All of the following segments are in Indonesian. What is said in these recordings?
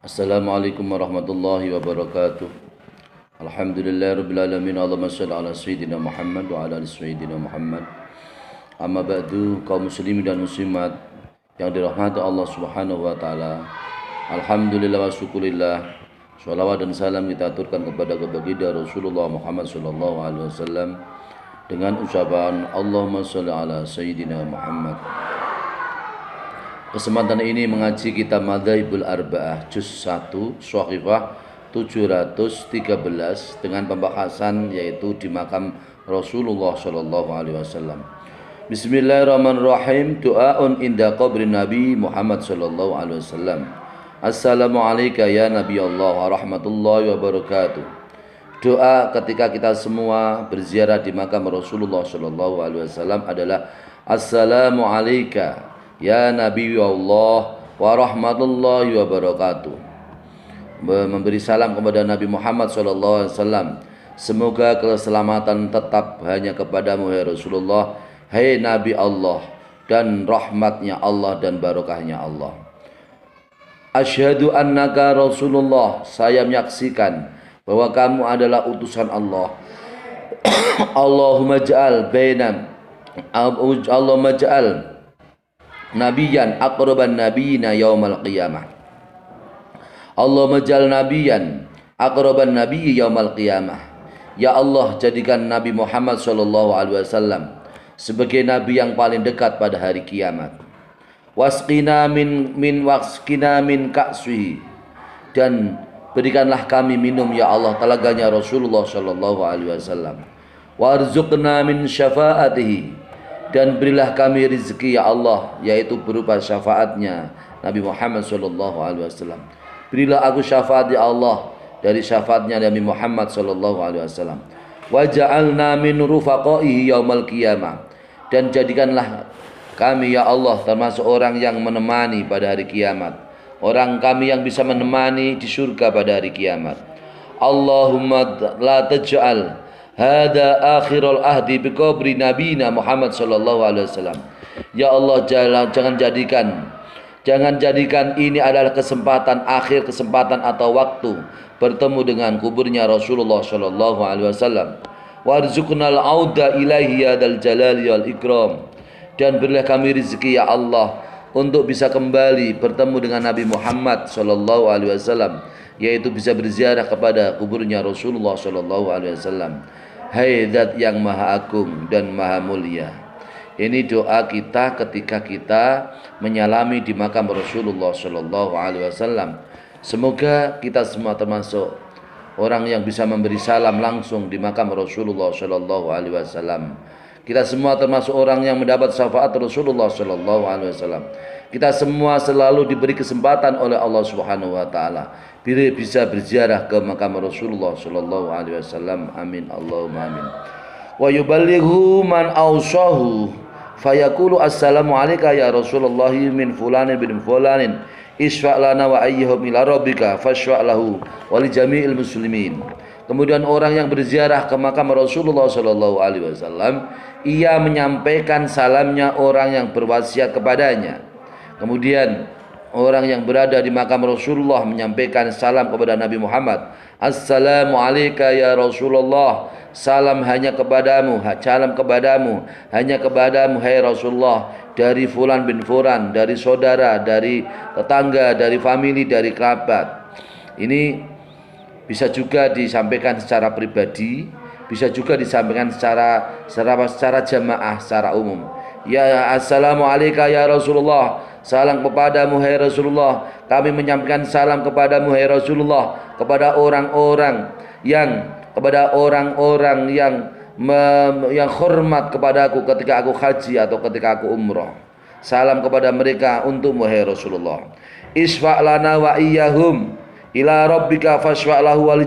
Assalamualaikum warahmatullahi wabarakatuh. Alhamdulillah rabbil alamin. Allahumma shalli ala sayyidina Muhammad wa ala ali sayyidina Muhammad. Amma ba'du, kaum muslimin dan muslimat yang dirahmati Allah Subhanahu wa taala. Alhamdulillah wa syukurillah. Shalawat dan salam kita aturkan kepada baginda Rasulullah Muhammad sallallahu alaihi wasallam dengan ucapan Allahumma shalli ala sayyidina Muhammad. Kesempatan ini mengaji kitab Madzhabul Arba'ah juz 1 Shahifah 713 dengan pembahasan yaitu di makam Rasulullah sallallahu alaihi wasallam. Bismillahirrahmanirrahim. Doaun inda qabri Nabi Muhammad sallallahu alaihi wasallam. Assalamu alayka ya Nabi Allah wa rahmatullahi wa barakatuh. Doa ketika kita semua berziarah di makam Rasulullah sallallahu alaihi wasallam adalah Assalamu alayka ya Nabi Allah wa rahmatullahi wa barakatuh. Memberi salam kepada Nabi Muhammad sallallahu alaihi wasallam. Semoga keselamatan tetap hanya kepadamu ya Rasulullah, hai Nabi Allah, dan rahmatnya Allah dan barokahnya Allah. Asyhadu annaka Rasulullah, saya menyaksikan bahwa kamu adalah utusan Allah. Allahumma ja'al nabiyan aqraban nabiyina yaumal qiyamah. Allahumma ja'al nabiyan aqraban nabiyyi yaumal qiyamah. Ya Allah, jadikan Nabi Muhammad sallallahu alaihi wasallam sebagai nabi yang paling dekat pada hari kiamat. Wasqina min ka'swihi, dan berikanlah kami minum ya Allah telaganya Rasulullah sallallahu alaihi wasallam. Warzuqna min syafaatihi, dan berilah kami rezeki ya Allah, yaitu berupa syafaatnya Nabi Muhammad sallallahu alaihi wasallam. Berilah aku syafaat ya Allah dari syafaatnya Nabi Muhammad sallallahu alaihi wasallam. Waj'alna min rufaqaihi yaumal qiyamah, dan jadikanlah kami ya Allah termasuk orang yang menemani pada hari kiamat, orang kami yang bisa menemani di surga pada hari kiamat. Allahumma la taj'al hada akhirul ahdi bi qabri nabina Muhammad sallallahu alaihi wasallam. Ya Allah, jangan jadikan ini adalah kesempatan akhir, kesempatan atau waktu bertemu dengan kuburnya Rasulullah sallallahu alaihi wasallam. Warzuqnal auda ilaihi ya dzal jalali wal ikram, dan berilah kami rezeki ya Allah untuk bisa kembali bertemu dengan Nabi Muhammad sallallahu alaihi wasallam, yaitu bisa berziarah kepada kuburnya Rasulullah sallallahu alaihi wasallam. Hai Zat yang maha agung dan maha mulia. Ini doa kita ketika kita menyalami di makam Rasulullah sallallahu alaihi wasallam. Semoga kita semua termasuk orang yang bisa memberi salam langsung di makam Rasulullah sallallahu alaihi wasallam. Kita semua termasuk orang yang mendapat syafaat Rasulullah sallallahu alaihi wasallam. Kita semua selalu diberi kesempatan oleh Allah Subhanahu wa taala bisa berziarah ke makam Rasulullah sallallahu alaihi wasallam. Amin Allahumma amin. Wa yuballighu man awsahu fayaqulu assalamu alayka ya Rasulullah min fulanin bin fulanin isfa' lana wa ayyuhum ila rabbika fashfa' lahu wa li jami'il muslimin. Kemudian orang yang berziarah ke makam Rasulullah sallallahu alaihi wasallam, ia menyampaikan salamnya orang yang berwasiat kepadanya. Kemudian orang yang berada di makam Rasulullah menyampaikan salam kepada Nabi Muhammad. Assalamu alayka ya Rasulullah, salam hanya kepadamu, hanya kepadamu hai Rasulullah, dari fulan bin fulan, dari saudara, dari tetangga, dari famili, dari kerabat. Ini bisa juga disampaikan secara pribadi, bisa juga disampaikan secara jamaah, secara umum. Ya assalamu alayka ya Rasulullah, salam kepadamu hai Rasulullah. Kami menyampaikan salam kepadamu hai Rasulullah kepada orang-orang yang yang hormat kepadaku ketika aku haji atau ketika aku umrah. Salam kepada mereka untukmu hai Rasulullah. Isfa' lana wa iyyahum ila rabbika fashfa' lahu wa li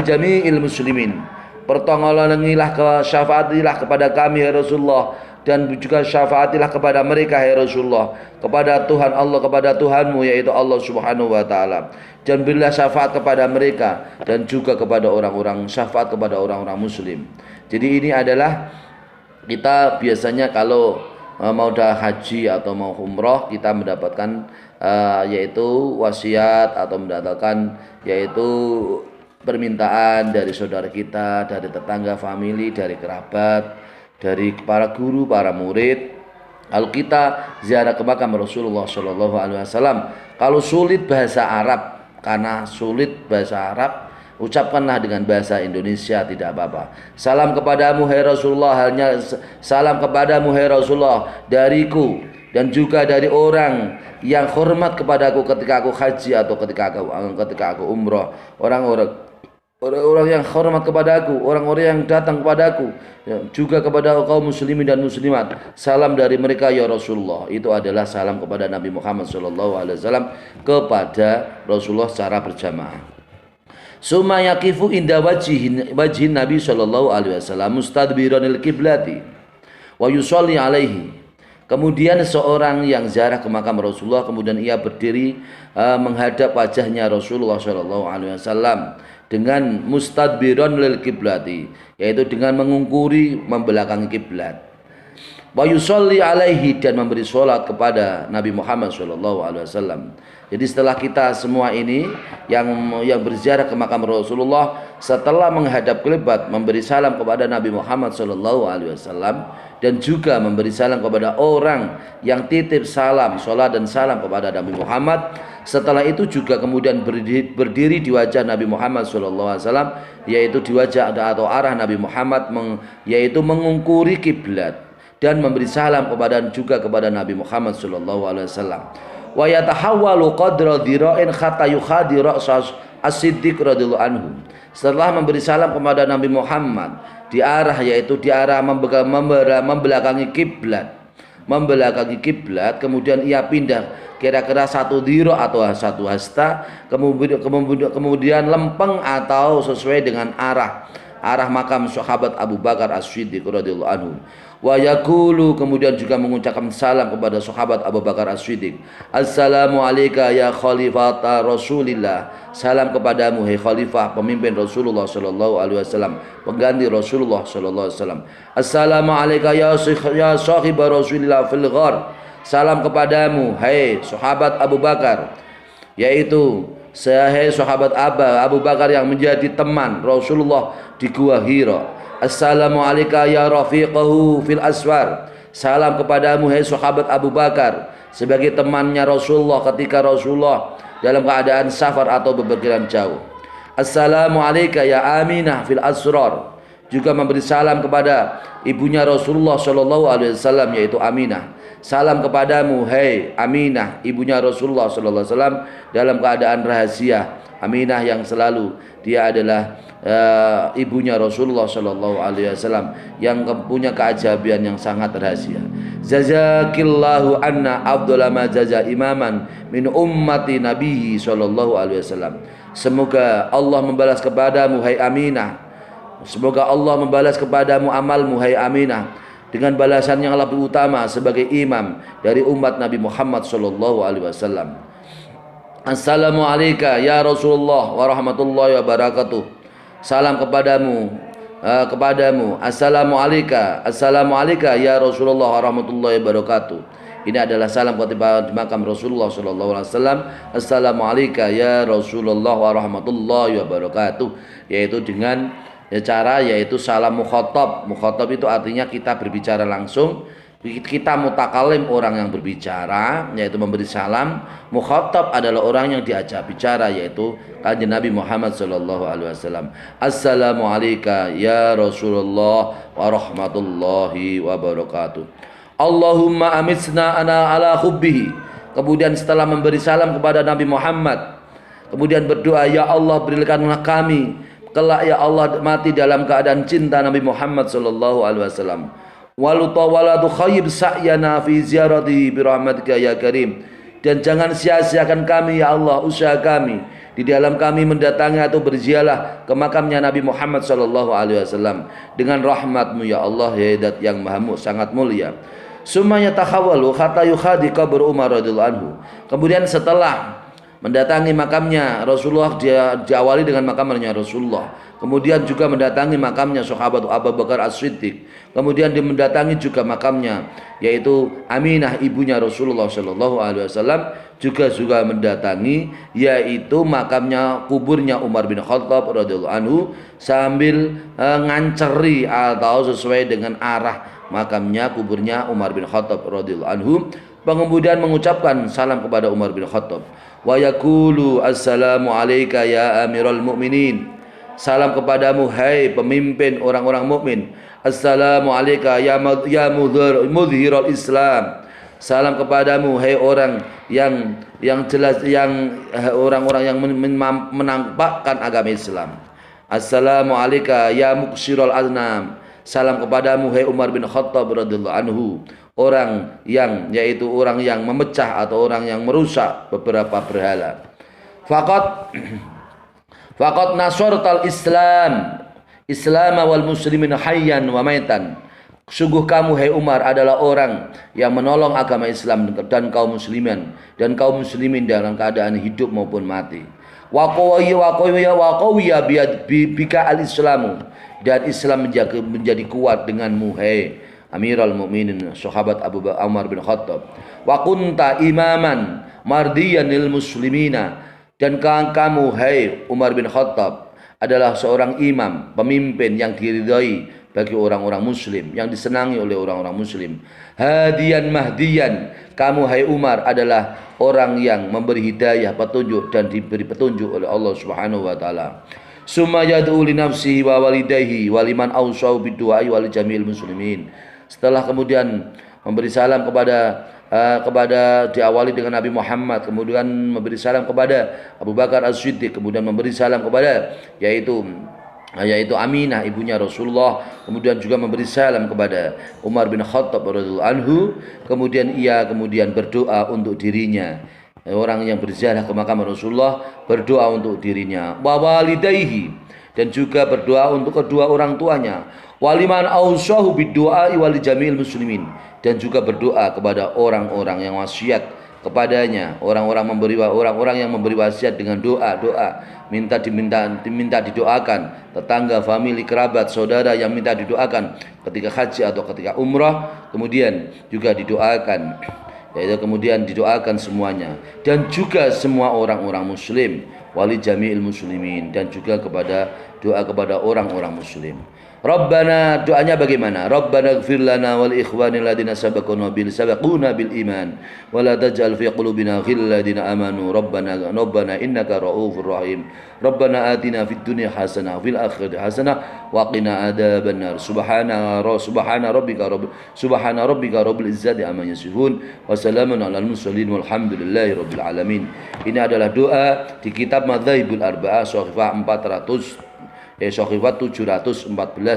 jami'il muslimin. Pertolongilah, syafaatilah kepada kami hai Rasulullah, dan juga syafaatilah kepada mereka hai Rasulullah, kepada Tuhan Allah, kepada Tuhanmu yaitu Allah Subhanahu wa taala. Dan berilah syafaat kepada mereka dan juga kepada syafaat kepada orang-orang muslim. Jadi ini adalah kita biasanya kalau mau dah haji atau mau umroh, kita mendapatkan yaitu wasiat atau mendapatkan yaitu permintaan dari saudara kita, dari tetangga, famili, dari kerabat, dari para guru, para murid. Kalau kita ziarah ke makam Rasulullah Shallallahu Alaihi Wasallam, kalau sulit bahasa Arab, karena sulit bahasa Arab, ucapkanlah dengan bahasa Indonesia, tidak apa-apa. Salam kepadamu hai Rasulullah, hanya salam kepadamu hai Rasulullah dariku dan juga dari orang yang hormat kepadaku ketika aku haji atau ketika aku umroh, orang-orang yang hormat kepadaku, orang-orang yang datang kepadaku, juga kepada kaum muslimin dan muslimat, salam dari mereka ya Rasulullah. Itu adalah salam kepada Nabi Muhammad SAW kepada Rasulullah secara berjamaah. Summa yaqifu inda wajhin Nabi SAW mustadbiranil kiblati wa yusalli alaihi. Kemudian seorang yang ziarah ke makam Rasulullah, kemudian ia berdiri menghadap wajahnya Rasulullah SAW dengan mustadbiran lil kiblati, yaitu dengan mengungkuri membelakangi kiblat. Wa yusalli alaihi, dan memberi salat kepada Nabi Muhammad SAW. Jadi setelah kita semua ini yang berziarah ke makam Rasulullah, setelah menghadap kiblat, memberi salam kepada Nabi Muhammad SAW, dan juga memberi salam kepada orang yang titip salam, salat dan salam kepada Nabi Muhammad. Setelah itu juga kemudian berdiri di wajah Nabi Muhammad SAW, yaitu di wajah atau arah Nabi Muhammad, yaitu mengungkuri kiblat dan memberi salam kepada Nabi Muhammad SAW. Wa yatahawwalu qadra dhira'in hatta yukhadi ra'sa as-siddiq radhiyallahu anhu. Setelah memberi salam kepada Nabi Muhammad di arah, yaitu di arah membelakangi kiblat, kemudian ia pindah kira-kira 1 dhira atau 1 hasta, kemudian lempeng atau sesuai dengan arah makam sahabat Abu Bakar As-Siddiq radhiyallahu anhu. Wa yaqulu, kemudian juga mengucapkan salam kepada sahabat Abu Bakar As-Siddiq. Assalamu alayka ya khalifata Rasulillah. Salam kepadamu hai khalifah pemimpin Rasulullah sallallahu alaihi wasallam, pengganti Rasulullah sallallahu alaihi wasallam. Assalamu alayka ya sahib Rasulillah fil ghar. Salam kepadamu hai sahabat Abu Bakar, yaitu hai sahabat Abu Bakar yang menjadi teman Rasulullah di Gua Hira. Assalamu alayka ya rafiqahu fil aswar. Salam kepadamu hai sahabat Abu Bakar sebagai temannya Rasulullah ketika Rasulullah dalam keadaan safar atau bepergian jauh. Assalamu alayka ya Aminah fil asrar. Juga memberi salam kepada ibunya Rasulullah sallallahu alaihi wasallam, yaitu Aminah. Salam kepadamu hai Aminah, ibunya Rasulullah sallallahu alaihi wasallam dalam keadaan rahasia. Aminah yang selalu dia adalah ibunya Rasulullah sallallahu alaihi wasallam yang punya keajaiban yang sangat rahasia. Jazakillahu anna afdhala ma jaza imaman min ummati nabihi sallallahu alaihi wasallam. Semoga Allah membalas kepadamu hai Aminah. Semoga Allah membalas kepadamu amalmu hai Aminah dengan balasan yang lebih utama sebagai imam dari umat Nabi Muhammad sallallahu alaihi wasallam. Assalamu alayka ya Rasulullah wa rahmatullahi wa barakatuh. Salam kepadamu. Assalamu alayka ya Rasulullah wa rahmatullahi wa barakatuh. Ini adalah salam ketika di makam Rasulullah sallallahu alaihi wasallam. Assalamu alayka ya Rasulullah wa rahmatullahi wa barakatuh, yaitu dengan cara yaitu salam mukhatab. Mukhatab itu artinya kita berbicara langsung, kita mutakalim orang yang berbicara, yaitu memberi salam. Mukhatab adalah orang yang diajak bicara, yaitu kanjeng Nabi Muhammad sallallahu alaihi wasallam. Assalamu alayka ya Rasulullah wa rahmatullahi wa barakatuh. Allahumma amitsna ana ala hubbihi. Kemudian setelah memberi salam kepada Nabi Muhammad, kemudian berdoa, ya Allah berikanlah kami kelak ya Allah mati dalam keadaan cinta Nabi Muhammad sallallahu alaihi wasallam. Walatu khayyib sa'yana fi ziyarati bi rahmatika ya karim. Dan jangan sia-siakan kami ya Allah usaha kami di dalam kami mendatangi atau berziarah ke makamnya Nabi Muhammad sallallahu alaihi wasallam dengan rahmatmu ya Allah, ya Zat yang sangat mulia. Sumanya tahawalu hatta yukhadi qabr Umar radhiyallahu anhu. Kemudian setelah mendatangi makamnya Rasulullah, dia diawali dengan makamnya Rasulullah. Kemudian juga mendatangi makamnya sahabat Abu Bakar As-Siddiq. Kemudian dia mendatangi juga makamnya, yaitu Aminah ibunya Rasulullah Shallallahu Alaihi Wasallam juga mendatangi, yaitu makamnya, kuburnya Umar bin Khattab radhiyallahu anhu, sambil nganceri atau sesuai dengan arah makamnya, kuburnya Umar bin Khattab radhiyallahu anhu. Kemudian mengucapkan salam kepada Umar bin Khattab. Wa yaqulu assalamu alayka ya amiral mu'minin. Salam kepadamu hai pemimpin orang-orang mukmin. Assalamu alayka ya mudhhiral Islam. Salam kepadamu hai orang yang jelas, yang orang-orang yang menampakkan agama Islam. Assalamu alayka ya muqshiral aznam. Salam kepadamu hai Umar bin Khattab radhiyallahu anhu, orang yang, yaitu orang yang memecah atau orang yang merusak beberapa berhala. Faqad nasartal Islam wal muslimin hayyan wa maitan. Sungguh kamu hai Umar adalah orang yang menolong agama Islam dan kaum muslimin dalam keadaan hidup maupun mati. Wa qawiya bika al-islamu, dan Islam menjadi kuat denganmu hai Amirul Mukminin, sahabat Abu Bakar Umar bin Khattab. Wa kunta imaman mardiyan lil muslimina, dan kamu hai Umar bin Khattab adalah seorang imam, pemimpin yang diridhai bagi orang-orang muslim, yang disenangi oleh orang-orang muslim. Hadiyan mahdiyan, kamu hai Umar adalah orang yang memberi hidayah, petunjuk, dan diberi petunjuk oleh Allah Subhanahu wa taala. Summa yad'u li nafsihi wa walidayhi wa liman awsau bidu'ai wa li jami'il muslimin. Setelah kemudian memberi salam kepada diawali dengan Nabi Muhammad, kemudian memberi salam kepada Abu Bakar As-Siddiq, kemudian memberi salam kepada yaitu Aminah ibunya Rasulullah, kemudian juga memberi salam kepada Umar bin Khattab radhiyallahu anhu. Kemudian ia berdoa untuk dirinya, orang yang berziarah ke makam Rasulullah berdoa untuk dirinya, wa walidayhi, dan juga berdoa untuk kedua orang tuanya, waliman ausahu bidu'ai wali jamil muslimin, dan juga berdoa kepada orang-orang yang wasiat kepadanya, orang-orang yang memberi wasiat dengan doa-doa, minta didoakan, tetangga, famili, kerabat, saudara yang minta didoakan ketika haji atau ketika umrah, kemudian juga didoakan, yaitu kemudian didoakan semuanya, dan juga semua orang-orang muslim, wali jami'il muslimin, dan juga doa kepada orang-orang muslim. Rabbana, doanya bagaimana? Rabbana ighfir lana wal ikhwanil ladzina sabaquna bil iman wa la taj'al fi qulubina ghillan ladzina amanu rabbana innaka ra'ufur rahim. Rabbana atina fid dunya hasanah fil akhirati hasanah wa qina adzabannar. Subhana rabbika rabbil izzati amma yasifun wa salamun alal mursalin walhamdulillahi rabbil alamin. Ini adalah doa di kitab Madzhabul Arba'ah Shahifah 714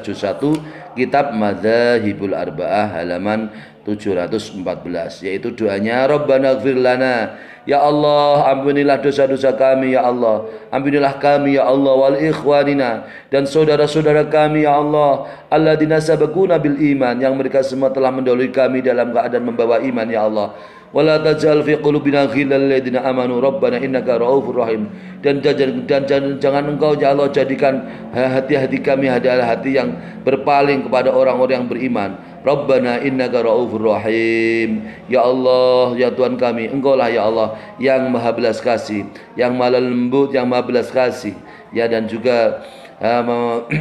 juz 1 kitab Madzhabul Arba'ah halaman 714, yaitu doanya Rabbana ighfir lana, ya Allah ampunilah dosa-dosa kami ya Allah, ampunilah kami ya Allah, wal ikhwanina, dan saudara-saudara kami ya Allah, alladzina sabaquna bil iman, yang mereka semua telah mendahului kami dalam keadaan membawa iman ya Allah. Wala taj'al fi qulubina ghillan lil ladzina amanu rabbana innaka ra'ufur rahim, dan jangan engkau ya Allah jadikan hati-hati kami adalah hati yang berpaling kepada orang-orang yang beriman. Rabbana innaka ra'ufur rahim, ya Allah ya Tuhan kami, engkaulah ya Allah yang maha belas kasih, yang maha lembut, yang maha belas kasih, ya, dan juga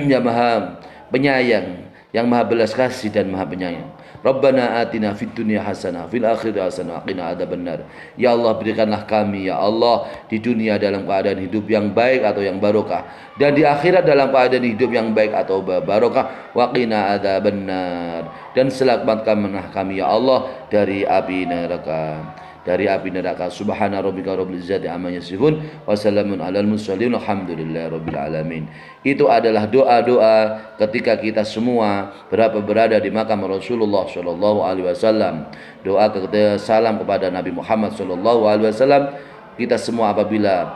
yang maha penyayang, yang maha belas kasih dan maha penyayang. Rabbana atina fid dunya hasanah fil akhirati hasanah wa qina adzabannar. Ya Allah, berikanlah kami ya Allah di dunia dalam keadaan hidup yang baik atau yang barokah, dan di akhirat dalam keadaan hidup yang baik atau barokah, wa qina adzabannar, dan selamatkanlah kami ya Allah dari api neraka. Subhana rabbika rabbil izzati amma yasifun wa salamun alal mursalin walhamdulillahi rabbil alamin. Itu adalah doa-doa ketika kita semua berada di makam Rasulullah sallallahu alaihi wasallam. Doa ketika salam kepada Nabi Muhammad sallallahu alaihi wasallam. Kita semua apabila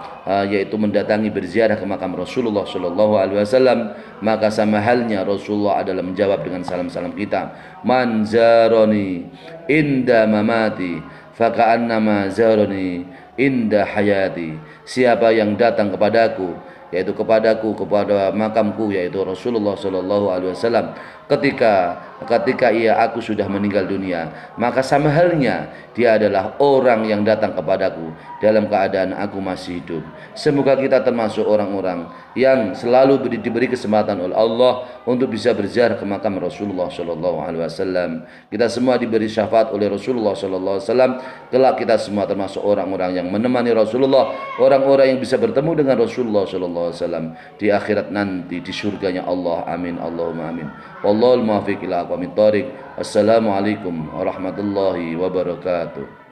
yaitu mendatangi berziarah ke makam Rasulullah sallallahu alaihi wasallam, maka sama halnya Rasulullah adalah menjawab dengan salam-salam kita. Man zaroni inda mamati faka'annama zaroni inda hayati. Siapa yang datang kepadaku, yaitu kepadaku, kepada makamku, yaitu Rasulullah sallallahu alaihi wasallam, ketika aku sudah meninggal dunia, maka sama halnya dia adalah orang yang datang kepadaku dalam keadaan aku masih hidup. Semoga kita termasuk orang-orang yang selalu diberi kesempatan oleh Allah untuk bisa berziarah ke makam Rasulullah sallallahu alaihi wasallam. Kita semua diberi syafaat oleh Rasulullah sallallahu alaihi wasallam. Kelak kita semua termasuk orang-orang yang menemani Rasulullah, orang-orang yang bisa bertemu dengan Rasulullah sallallahu alaihi wasallam di akhirat nanti, di surganya Allah. Amin Allahumma amin. Wallahul muwaffiq ila aqwamit thoriq. Assalamualaikum warahmatullahi wabarakatuh.